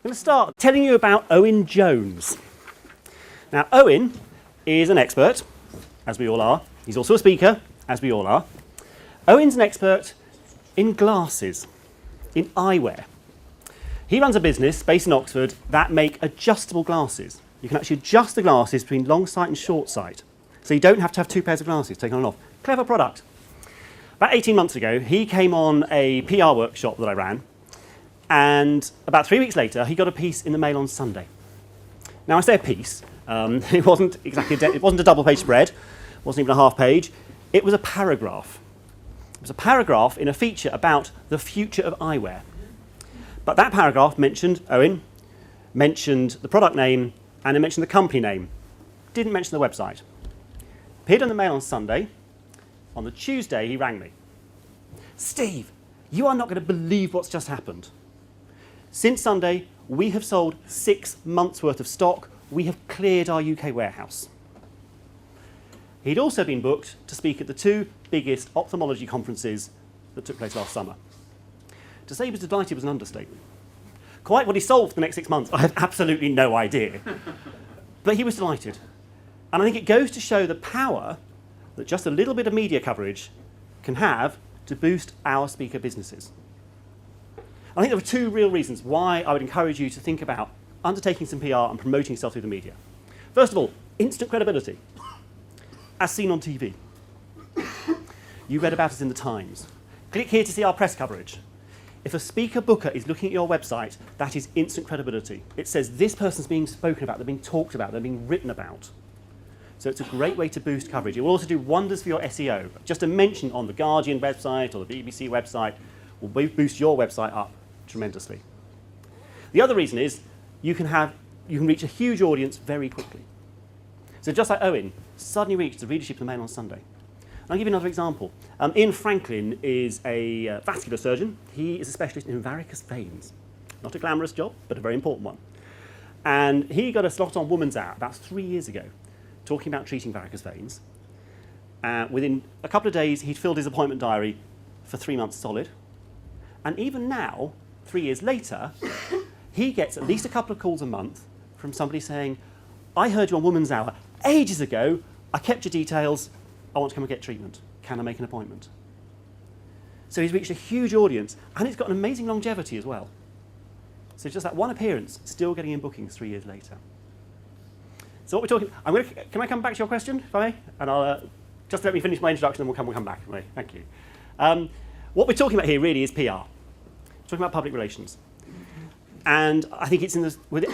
going to start telling you about Owen Jones. Now, Owen is an expert, as we all are. He's also a speaker, as we all are. Owen's an expert in glasses, in eyewear. He runs a business based in Oxford that make adjustable glasses. You can actually adjust the glasses between long sight and short sight. So you don't have to have two pairs of glasses taken on and off. Clever product. About 18 months ago, he came on a PR workshop that I ran. And about 3 weeks later, he got a piece in the Mail on Sunday. Now, I say a piece. It wasn't exactly it wasn't a double-page spread. It wasn't even a half page. It was a paragraph. It was a paragraph in a feature about the future of eyewear. But that paragraph mentioned Owen, mentioned the product name, and it mentioned the company name. Didn't mention the website. Appeared in the Mail on Sunday. On the Tuesday, he rang me. Steve, you are not going to believe what's just happened. Since Sunday, we have sold 6 months' worth of stock. We have cleared our UK warehouse. He'd also been booked to speak at the 2 biggest ophthalmology conferences that took place last summer. To say he was delighted was an understatement. Quite what he sold for the next 6 months, I have absolutely no idea. But he was delighted. And I think it goes to show the power that just a little bit of media coverage can have to boost our speaker businesses. I think there are 2 real reasons why I would encourage you to think about undertaking some PR and promoting yourself through the media. First of all, instant credibility, as seen on TV. You read about us in the Times. Click here to see our press coverage. If a speaker booker is looking at your website, that is instant credibility. It says this person's being spoken about, they're being talked about, they're being written about. So it's a great way to boost coverage. It will also do wonders for your SEO. Just a mention on the Guardian website or the BBC website will boost your website up tremendously. The other reason is you can reach a huge audience very quickly. So just like Owen suddenly reached the readership of the Mail on Sunday. And I'll give you another example. Ian Franklin is a vascular surgeon. He is a specialist in varicose veins. Not a glamorous job, but a very important one. And he got a slot on Woman's Hour about 3 years ago, talking about treating varicose veins. Within a couple of days, he'd filled his appointment diary for 3 months solid. And even now, 3 years later, he gets at least a couple of calls a month from somebody saying, I heard you on Woman's Hour ages ago, I kept your details, I want to come and get treatment. Can I make an appointment? So he's reached a huge audience, and it's got an amazing longevity as well. So just that one appearance, still getting in bookings 3 years later. So what we're talking, can I come back to your question, if I may? And I'll just let me finish my introduction, and we'll come back. Right? Thank you. What we're talking about here really is PR. We're talking about public relations. And I think it's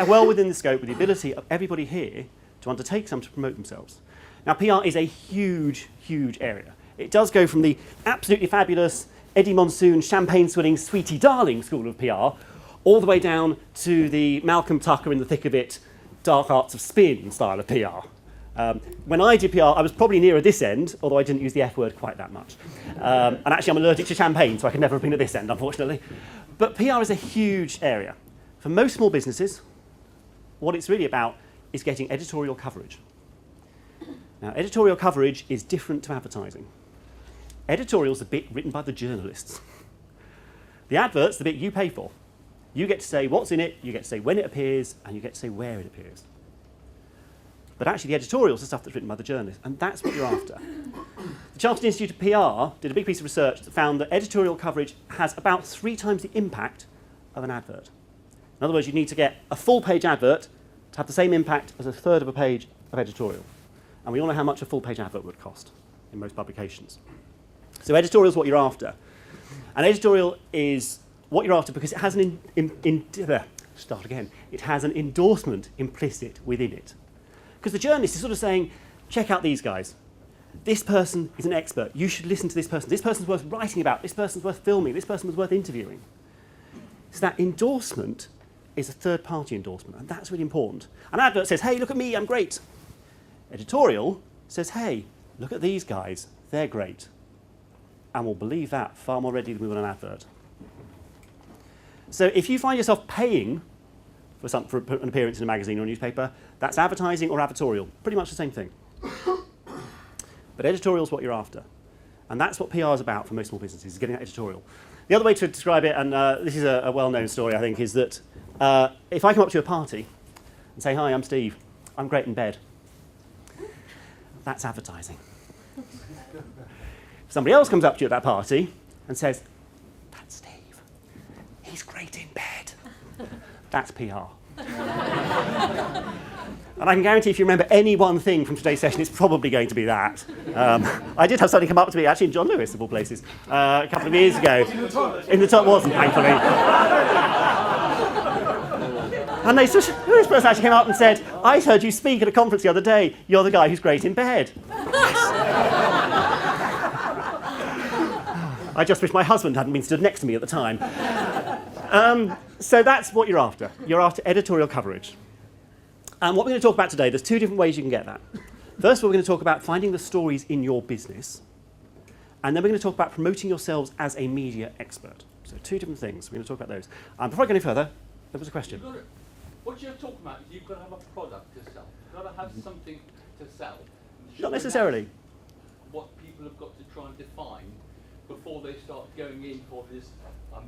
well within the scope with the ability of everybody here to undertake some to promote themselves. Now, PR is a huge, huge area. It does go from the absolutely fabulous Eddie Monsoon, champagne-swilling, sweetie darling school of PR, all the way down to the Malcolm Tucker in the thick of it, dark arts of spin style of PR. When I did PR, I was probably nearer this end, although I didn't use the F word quite that much. And actually, I'm allergic to champagne, so I could never have been at this end, unfortunately. But PR is a huge area. For most small businesses, what it's really about is getting editorial coverage. Now, editorial coverage is different to advertising. Editorial's the bit written by the journalists. The advert's the bit you pay for. You get to say what's in it, you get to say when it appears, and you get to say where it appears. But actually, the editorial's the stuff that's written by the journalists, and that's what you're after. The Chartered Institute of PR did a big piece of research that found that editorial coverage has about 3 times the impact of an advert. In other words, you need to get a full-page advert to have the same impact as a third of a page of editorial. And we all know how much a full-page advert would cost in most publications. So editorial is what you're after. And editorial is what you're after because it has an it has an endorsement implicit within it. Because the journalist is sort of saying, check out these guys. This person is an expert. You should listen to this person. This person's worth writing about. This person's worth filming. This person was worth interviewing. So that endorsement is a third-party endorsement, and that's really important. An advert says, hey, look at me, I'm great. Editorial says, hey, look at these guys, they're great. And we'll believe that far more readily than we will an advert. So if you find yourself paying for an appearance in a magazine or a newspaper, that's advertising or advertorial, pretty much the same thing. But editorial is what you're after. And that's what PR is about for most small businesses, is getting that editorial. The other way to describe it, and this is a well-known story, I think, is that If I come up to a party and say, hi, I'm Steve, I'm great in bed, that's advertising. If somebody else comes up to you at that party and says, that's Steve, he's great in bed, that's PR. And I can guarantee if you remember any one thing from today's session, it's probably going to be that. I did have something come up to me, actually in John Lewis, of all places, a couple of years ago. In the top wasn't, thankfully. And this person actually came up and said, I heard you speak at a conference the other day. You're the guy who's great in bed. I just wish my husband hadn't been stood next to me at the time. So that's what you're after. You're after editorial coverage. And what we're going to talk about today, there's two different ways you can get that. First, we're going to talk about finding the stories in your business. And then we're going to talk about promoting yourselves as a media expert. So two different things. We're going to talk about those. Before I go any further, there was a question. What you're talking about is you've got to have a product to sell. You've got to have something to sell. Not necessarily. What people have got to try and define before they start going in for this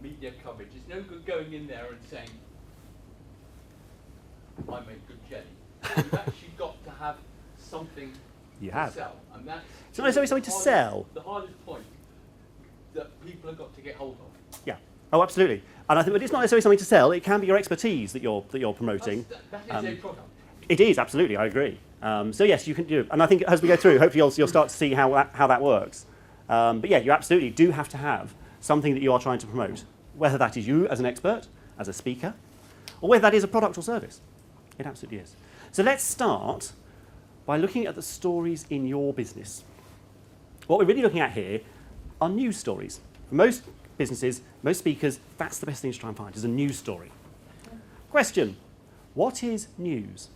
media coverage. It's no good going in there and saying, I make good jelly. You've actually got to have something to sell. And that's it's not necessarily something to sell. The hardest point that people have got to get hold of. Yeah. Oh, absolutely. And I think it's not necessarily something to sell. It can be your expertise that you're promoting. That is a product. It is, absolutely. I agree. So yes, you can do. And I think as we go through, hopefully you'll start to see how that works. But yeah, you absolutely do have to have something that you are trying to promote, whether that is you as an expert, as a speaker, or whether that is a product or service. It absolutely is. So let's start by looking at the stories in your business. What we're really looking at here are news stories. For most businesses, most speakers, that's the best thing to try and find, is a news story. Question, what is news?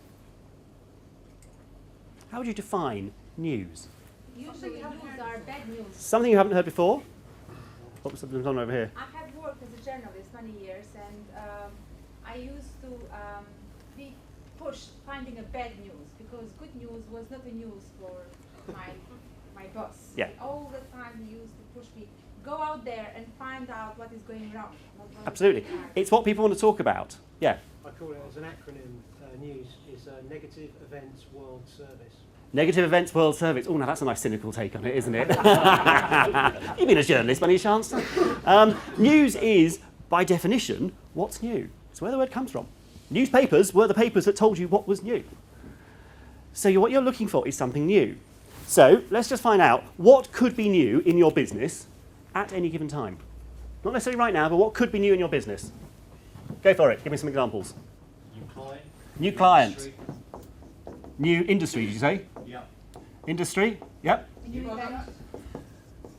How would you define news? Usually news are bad news. Something you haven't heard before? What was something on over here? I have worked as a journalist many years, and I used to be pushed finding a bad news, because good news was not a news for my boss. Yeah. All the time he used to push me, go out there and find out what is going wrong. Absolutely. It's what people want to talk about. Yeah. I call it as an acronym, news is Negative Events World Service. Negative Events World Service. Oh, now that's a nice cynical take on it, isn't it? You've been a journalist by any chance? News is, by definition, what's new. It's where the word comes from. Newspapers were the papers that told you what was new. So what you're looking for is something new. So let's just find out what could be new in your business at any given time. Not necessarily right now, but what could be new in your business? Go for it. Give me some examples. New client. New client. Industry. New industry, did you say? Yeah. Industry, yep. New event.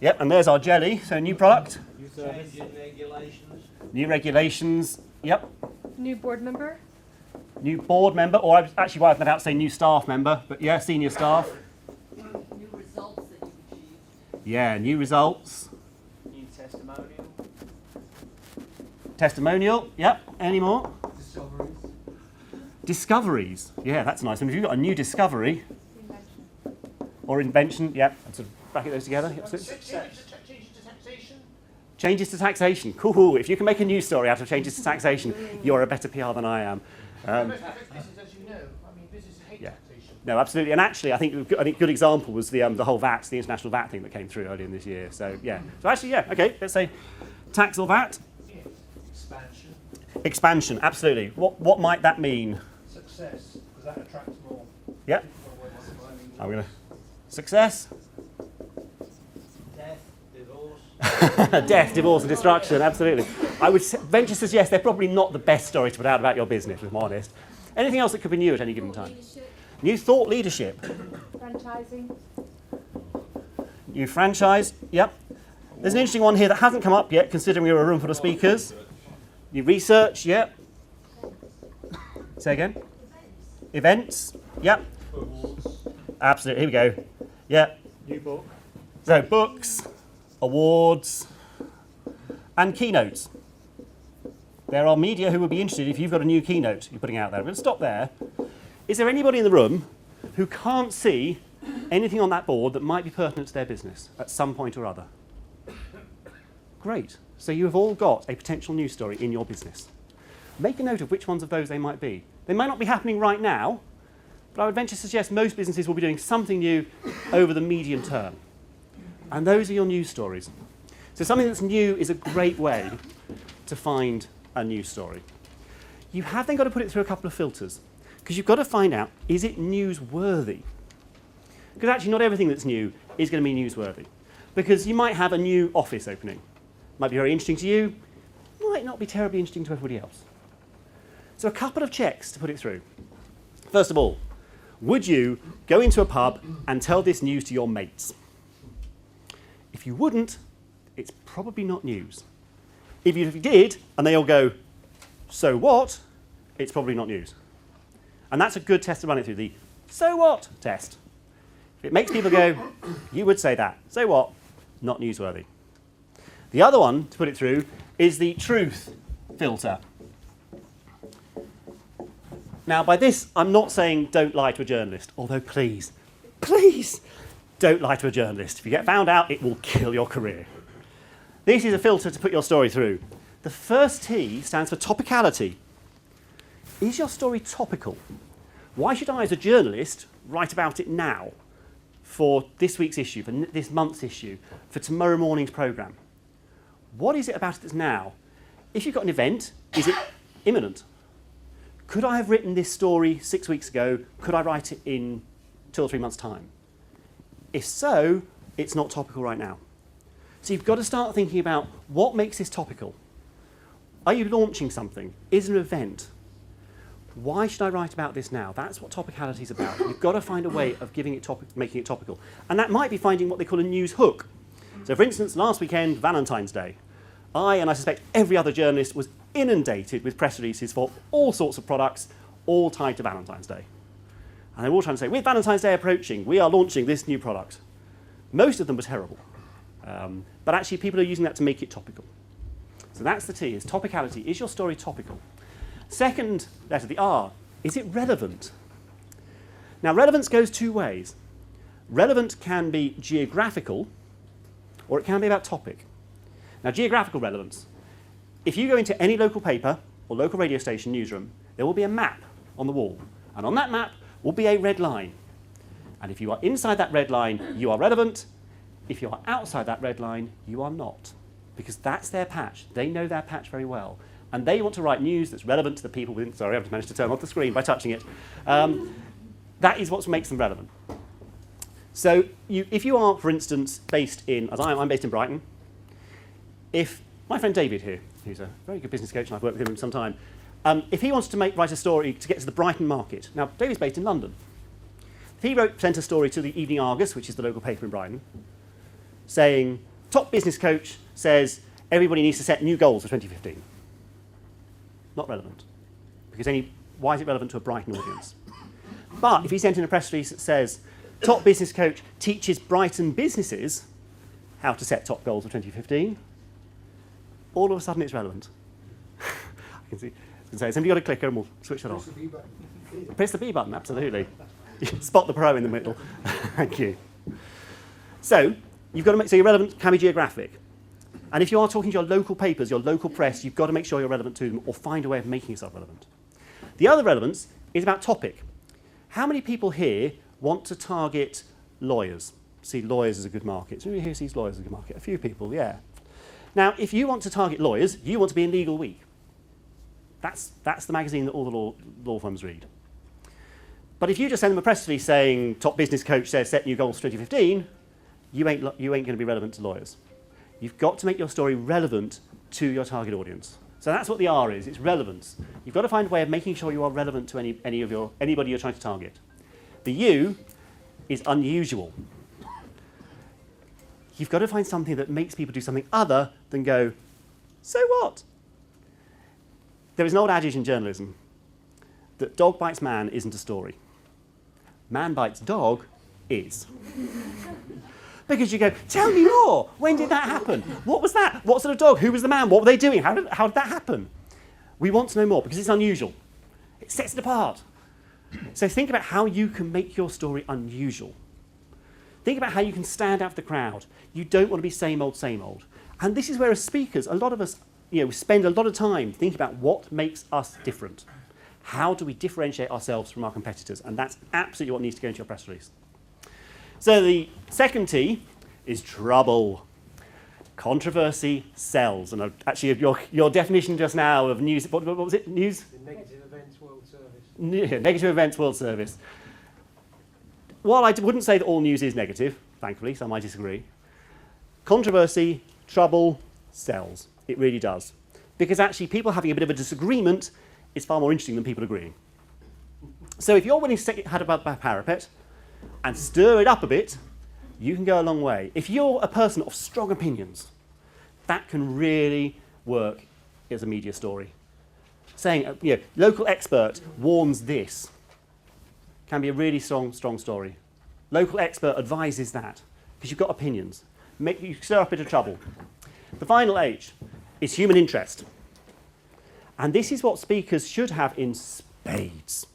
Yep, and there's our jelly, so new product. Change in regulations. New regulations, yep. New board member? New board member, or I was actually about to say new staff member, but yeah, senior staff. New results that you've achieved. Yeah, new results. New testimonial. Testimonial, yep. Any more? Discoveries. Discoveries, yeah, that's a nice one. If you've got a new discovery or invention, yep, and sort of bracket those together. Yep, Changes to taxation. changes to taxation, cool. If you can make a news story out of changes to taxation, you're a better PR than I am. Business, as you know, I mean, businesses hate Yeah. taxation. No, absolutely. And actually, I think a good example was the whole VAT, the international VAT thing that came through earlier in this year. So, yeah. So actually, yeah, okay, let's say tax or VAT. Yeah. Expansion. Expansion, absolutely. What might that mean? Success, because that attracts more. Yeah. I'm going to... Success. Death, divorce. Death, divorce and destruction, absolutely. I would venture to suggest they're probably not the best story to put out about your business, if I'm honest. Anything else that could be new at any given time? New thought leadership. Franchising. New franchise, yep. There's an interesting one here that hasn't come up yet, considering we're a room full of speakers. New research, yep. Say again? Events, yep. Absolutely, here we go. Yep. New book. So books, awards, and keynotes. There are media who would be interested if you've got a new keynote you're putting out there. I'm going to stop there. Is there anybody in the room who can't see anything on that board that might be pertinent to their business at some point or other? Great. So you have all got a potential news story in your business. make a note of which ones of those they might be. They might not be happening right now, but I would venture to suggest most businesses will be doing something new over the medium term. And those are your news stories. So something that's new is a great way to find a news story. You have then got to put it through a couple of filters, because you've got to find out, is it newsworthy? Because actually not everything that's new is going to be newsworthy. Because you might have a new office opening. Might be very interesting to you, might not be terribly interesting to everybody else. So a couple of checks to put it through. First of all, would you go into a pub and tell this news to your mates? If you wouldn't, it's probably not news. If you did, and they all go, so what? It's probably not news. And that's a good test to run it through, the so what test. If it makes people go, you would say that. So what? Not newsworthy. The other one to put it through is the truth filter. Now, by this, I'm not saying don't lie to a journalist, although please, please don't lie to a journalist. If you get found out, it will kill your career. This is a filter to put your story through. The first T stands for topicality. Is your story topical? Why should I, as a journalist, write about it now for this week's issue, for this month's issue, for tomorrow morning's programme? What is it about it that's now? If you've got an event, is it imminent? Could I have written this story 6 weeks ago? Could I write it in 2 or 3 months' time? If so, it's not topical right now. So you've got to start thinking about what makes this topical. Are you launching something? Is it an event? Why should I write about this now? That's what topicality is about. You've got to find a way of giving it making it topical. And that might be finding what they call a news hook. So for instance, last weekend, Valentine's Day. And I suspect every other journalist was inundated with press releases for all sorts of products, all tied to Valentine's Day. And they were all trying to say, with Valentine's Day approaching, we are launching this new product. Most of them were terrible. But actually, people are using that to make it topical. So that's the T, is topicality. Is your story topical? Second letter, the R, is it relevant? Now, relevance goes two ways. Relevant can be geographical, or it can be about topic. Now, geographical relevance. If you go into any local paper or local radio station newsroom, there will be a map on the wall. And on that map will be a red line. And if you are inside that red line, you are relevant. If you are outside that red line, you are not. Because that's their patch. They know their patch very well. And they want to write news that's relevant to the people within... Sorry, I've managed to turn off the screen by touching it. That is what makes them relevant. So if you are, for instance, based in... As I'm based in Brighton. If my friend David here, who's a very good business coach, and I've worked with him for some time, if he wants to write a story to get to the Brighton market... Now, David's based in London. If he sent a story to the Evening Argus, which is the local paper in Brighton, saying, top business coach says everybody needs to set new goals for 2015. Not relevant. Because why is it relevant to a Brighton audience? But if he sent in a press release that says, top business coach teaches Brighton businesses how to set top goals for 2015, all of a sudden it's relevant. I can see. Has somebody got a clicker and we'll switch that off? Press the B button, absolutely. Spot the pro in the middle. Thank you. So, you've got to so you're relevant, can be geographic. And if you are talking to your local papers, your local press, you've got to make sure you're relevant to them or find a way of making yourself relevant. The other relevance is about topic. How many people here want to target lawyers? See lawyers as a good market. Who here sees lawyers as a good market? A few people, yeah. Now, if you want to target lawyers, you want to be in Legal Week. That's the magazine that all the law firms read. But if you just send them a press release saying, top business coach says set new goals for 2015, you ain't going to be relevant to lawyers. You've got to make your story relevant to your target audience. So that's what the R is, it's relevance. You've got to find a way of making sure you are relevant to anybody you're trying to target. The U is unusual. You've got to find something that makes people do something other than go, so what? There is an old adage in journalism that dog bites man isn't a story. Man bites dog is. Because you go, tell me more. When did that happen? What was that? What sort of dog? Who was the man? What were they doing? How did that happen? We want to know more because it's unusual. It sets it apart. So think about how you can make your story unusual. Think about how you can stand out of the crowd. You don't want to be same old, same old. And this is where as speakers, a lot of us spend a lot of time thinking about what makes us different. How do we differentiate ourselves from our competitors? And that's absolutely what needs to go into your press release. So the second T is trouble. Controversy sells. And actually, your definition just now of news, what was it? News? The negative events world service. Negative events world service. While I wouldn't say that all news is negative, thankfully, some might disagree, controversy, trouble, sells. It really does. Because actually, people having a bit of a disagreement is far more interesting than people agreeing. So if you're willing to stick your head above the parapet and stir it up a bit, you can go a long way. If you're a person of strong opinions, that can really work as a media story. Saying, local expert warns this can be a really strong story. Local expert advises that because you've got opinions. You stir up a bit of trouble. The final H is human interest. And this is what speakers should have in spades.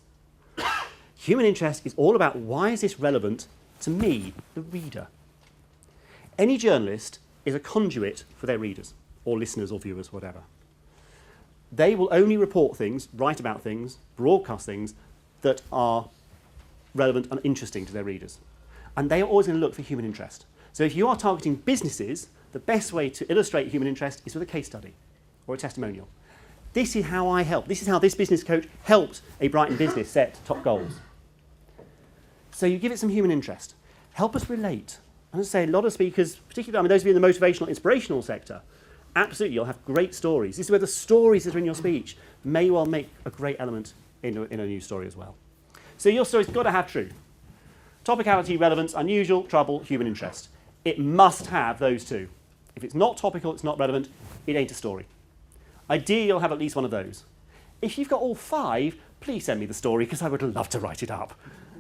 Human interest is all about why is this relevant to me, the reader. Any journalist is a conduit for their readers, or listeners or viewers, whatever. They will only report things, write about things, broadcast things that are relevant and interesting to their readers. And they are always going to look for human interest. So if you are targeting businesses, the best way to illustrate human interest is with a case study or a testimonial. This is how I help. This is how this business coach helped a Brighton business set top goals. So you give it some human interest. Help us relate. And as I say, a lot of speakers, particularly those of you in the motivational, inspirational sector, absolutely, you'll have great stories. This is where the stories that are in your speech may well make a great element in a news story as well. So your story's got to have true. Topicality, relevance, unusual, trouble, human interest. It must have those two. If it's not topical, it's not relevant, it ain't a story. Ideally, you'll have at least one of those. If you've got all 5, please send me the story because I would love to write it up.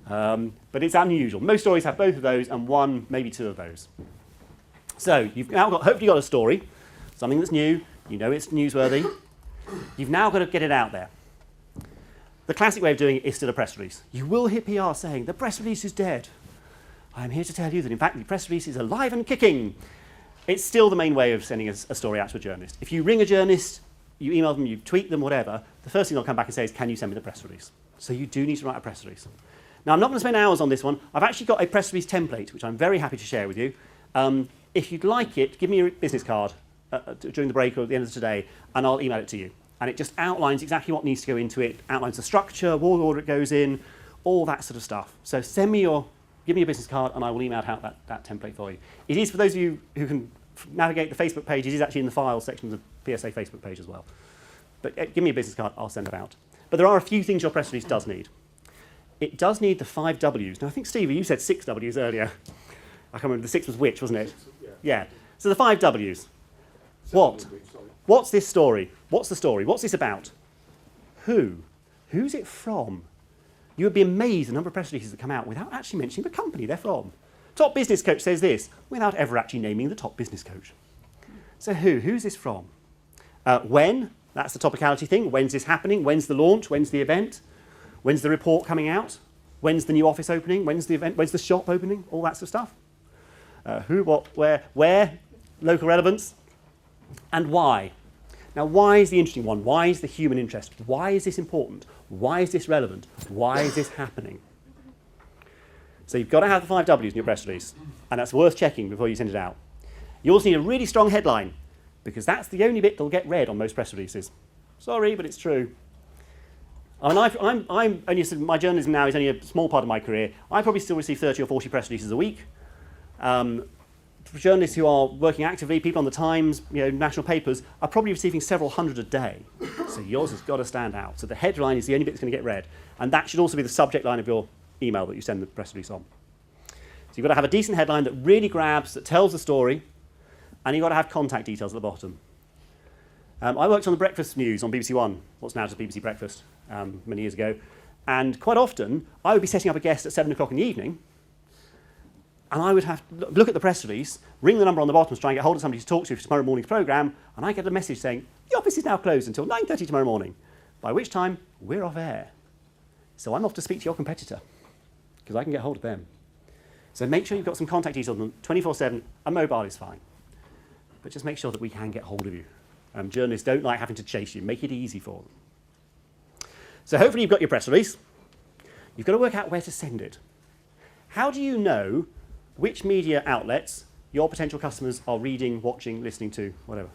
But it's unusual. Most stories have both of those and 1, maybe 2 of those. So you've now hopefully got a story, something that's new, you know it's newsworthy. You've now got to get it out there. The classic way of doing it is still a press release. You will hear PR saying, the press release is dead. I'm here to tell you that, in fact, the press release is alive and kicking. It's still the main way of sending a story out to a journalist. If you ring a journalist, you email them, you tweet them, whatever, the first thing they'll come back and say is, can you send me the press release? So you do need to write a press release. Now, I'm not going to spend hours on this one. I've actually got a press release template, which I'm very happy to share with you. If you'd like it, give me your business card during the break or at the end of today, and I'll email it to you. And it just outlines exactly what needs to go into it, outlines the structure, what order it goes in, all that sort of stuff. So give me your business card, and I will email out that template for you. It is, for those of you who can navigate the Facebook page, it is actually in the files section of the PSA Facebook page as well. But give me a business card, I'll send it out. But there are a few things your press release does need. It does need the 5 Ws. Now, I think, Stevie, you said 6 Ws earlier. I can't remember, the 6 was which, wasn't it? Yeah. So the 5 Ws. What? What's this story? What's the story? What's this about? Who? Who's it from? You would be amazed the number of press releases that come out without actually mentioning the company they're from. Top business coach says this, without ever actually naming the top business coach. So who? Who's this from? When? That's the topicality thing. When's this happening? When's the launch? When's the event? When's the report coming out? When's the new office opening? When's the event? When's the shop opening? All that sort of stuff. Who, what, where, local relevance, and why. Now, why is the interesting one? Why is the human interest? Why is this important? Why is this relevant? Why is this happening? So you've got to have the 5 Ws in your press release, and that's worth checking before you send it out. You also need a really strong headline, because that's the only bit that'll get read on most press releases. Sorry, but it's true. I mean, I'm only, my journalism now is only a small part of my career. I probably still receive 30 or 40 press releases a week. For journalists who are working actively, people on the Times, national papers, are probably receiving several hundred a day. So yours has got to stand out. So the headline is the only bit that's going to get read. And that should also be the subject line of your email that you send the press release on. So you've got to have a decent headline that really grabs, that tells the story, and you've got to have contact details at the bottom. I worked on the breakfast news on BBC One, what's now just BBC Breakfast, many years ago. And quite often, I would be setting up a guest at 7 o'clock in the evening, and I would have to look at the press release, ring the number on the bottom to try and get hold of somebody to talk to for tomorrow morning's programme, and I get a message saying, the office is now closed until 9:30 tomorrow morning, by which time we're off air. So I'm off to speak to your competitor, because I can get hold of them. So make sure you've got some contact details on them 24/7. A mobile is fine. But just make sure that we can get hold of you. Journalists don't like having to chase you. Make it easy for them. So hopefully you've got your press release. You've got to work out where to send it. How do you know which media outlets your potential customers are reading, watching, listening to, whatever?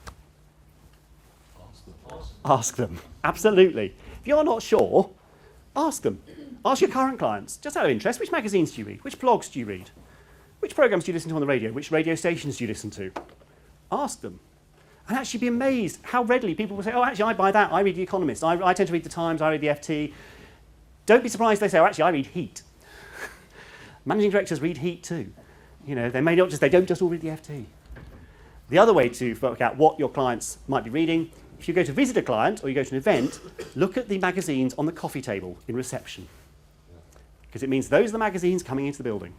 Ask them. Absolutely. If you're not sure, ask them. Ask your current clients, just out of interest, which magazines do you read? Which blogs do you read? Which programs do you listen to on the radio? Which radio stations do you listen to? Ask them. And actually be amazed how readily people will say, oh, actually, I buy that. I read The Economist. I tend to read The Times. I read the FT. Don't be surprised if they say, oh, actually, I read Heat. Managing directors read Heat too. You know, they don't just all read the FT. The other way to work out what your clients might be reading, if you go to visit a client or you go to an event, look at the magazines on the coffee table in reception. Because it means those are the magazines coming into the building.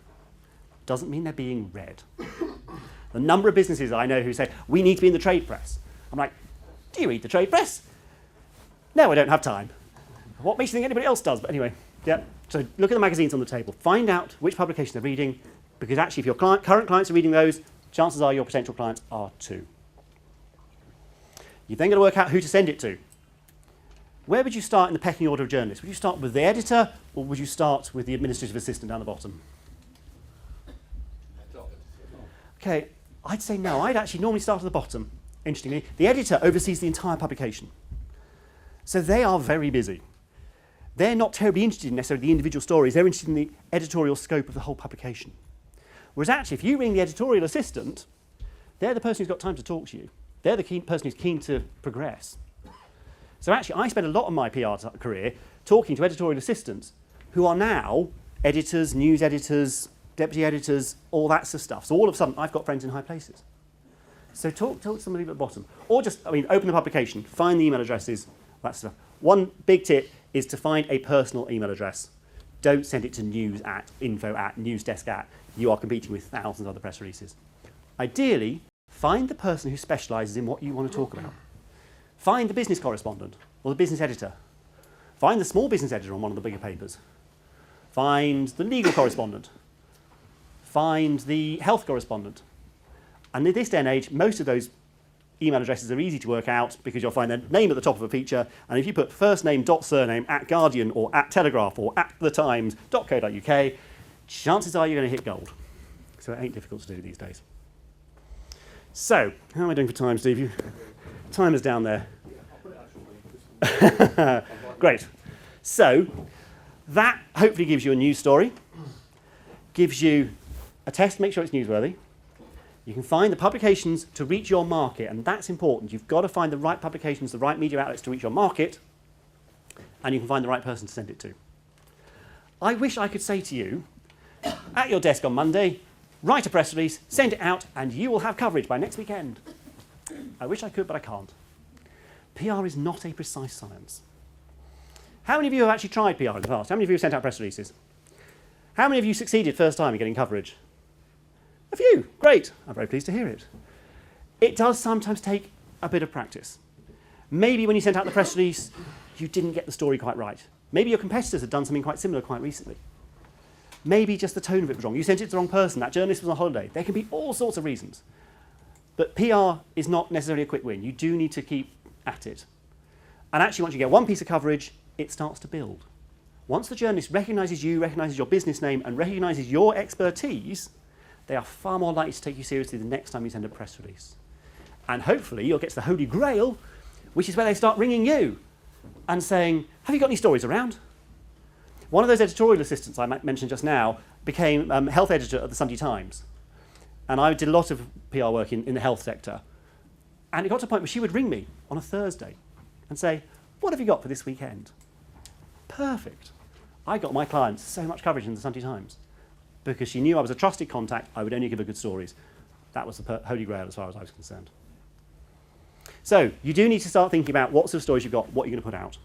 Doesn't mean they're being read. The number of businesses I know who say, we need to be in the trade press. I'm like, do you read the trade press? No, I don't have time. What makes you think anybody else does? But anyway, yeah. So look at the magazines on the table. Find out which publication they're reading, because actually if your current clients are reading those, chances are your potential clients are too. You've then got to work out who to send it to. Where would you start in the pecking order of journalists? Would you start with the editor, or would you start with the administrative assistant down the bottom? Okay, I'd say no. I'd actually normally start at the bottom, interestingly. The editor oversees the entire publication. So they are very busy. They're not terribly interested in necessarily the individual stories. They're interested in the editorial scope of the whole publication. Whereas actually, if you ring the editorial assistant, they're the person who's got time to talk to you. They're the person who's keen to progress. So actually, I spent a lot of my PR career talking to editorial assistants who are now editors, news editors, deputy editors, all that sort of stuff. So all of a sudden, I've got friends in high places. So talk to somebody at the bottom. Or just, open the publication, find the email addresses, that stuff. One big tip is to find a personal email address. Don't send it to news@info@newsdesk@. You are competing with thousands of other press releases. Ideally, find the person who specialises in what you want to talk about. Find the business correspondent or the business editor. Find the small business editor on one of the bigger papers. Find the legal correspondent. Find the health correspondent. And in this day and age, most of those email addresses are easy to work out because you'll find their name at the top of a feature, and if you put first name dot surname @Guardian or @Telegraph or @thetimes.co.uk, chances are you're going to hit gold. So it ain't difficult to do these days. So, how am I doing for time, Steve? Timer's down there. Great. So, that hopefully gives you a news story, gives you a test to make sure it's newsworthy. You can find the publications to reach your market, and that's important. You've got to find the right publications, the right media outlets to reach your market, and you can find the right person to send it to. I wish I could say to you, at your desk on Monday, write a press release, send it out, and you will have coverage by next weekend. I wish I could, but I can't. PR is not a precise science. How many of you have actually tried PR in the past? How many of you have sent out press releases? How many of you succeeded first time in getting coverage? A few. Great. I'm very pleased to hear it. It does sometimes take a bit of practice. Maybe when you sent out the press release, you didn't get the story quite right. Maybe your competitors had done something quite similar quite recently. Maybe just the tone of it was wrong. You sent it to the wrong person. That journalist was on holiday. There can be all sorts of reasons. But PR is not necessarily a quick win. You do need to keep at it. And actually, once you get one piece of coverage, it starts to build. Once the journalist recognises you, recognises your business name, and recognises your expertise, they are far more likely to take you seriously the next time you send a press release. And hopefully you'll get to the holy grail, which is where they start ringing you and saying, have you got any stories around? One of those editorial assistants I mentioned just now became health editor at the Sunday Times. And I did a lot of PR work in the health sector. And it got to a point where she would ring me on a Thursday and say, what have you got for this weekend? Perfect. I got my clients so much coverage in the Sunday Times because she knew I was a trusted contact. I would only give her good stories. That was the holy grail as far as I was concerned. So you do need to start thinking about what sort of stories you've got, what you're going to put out.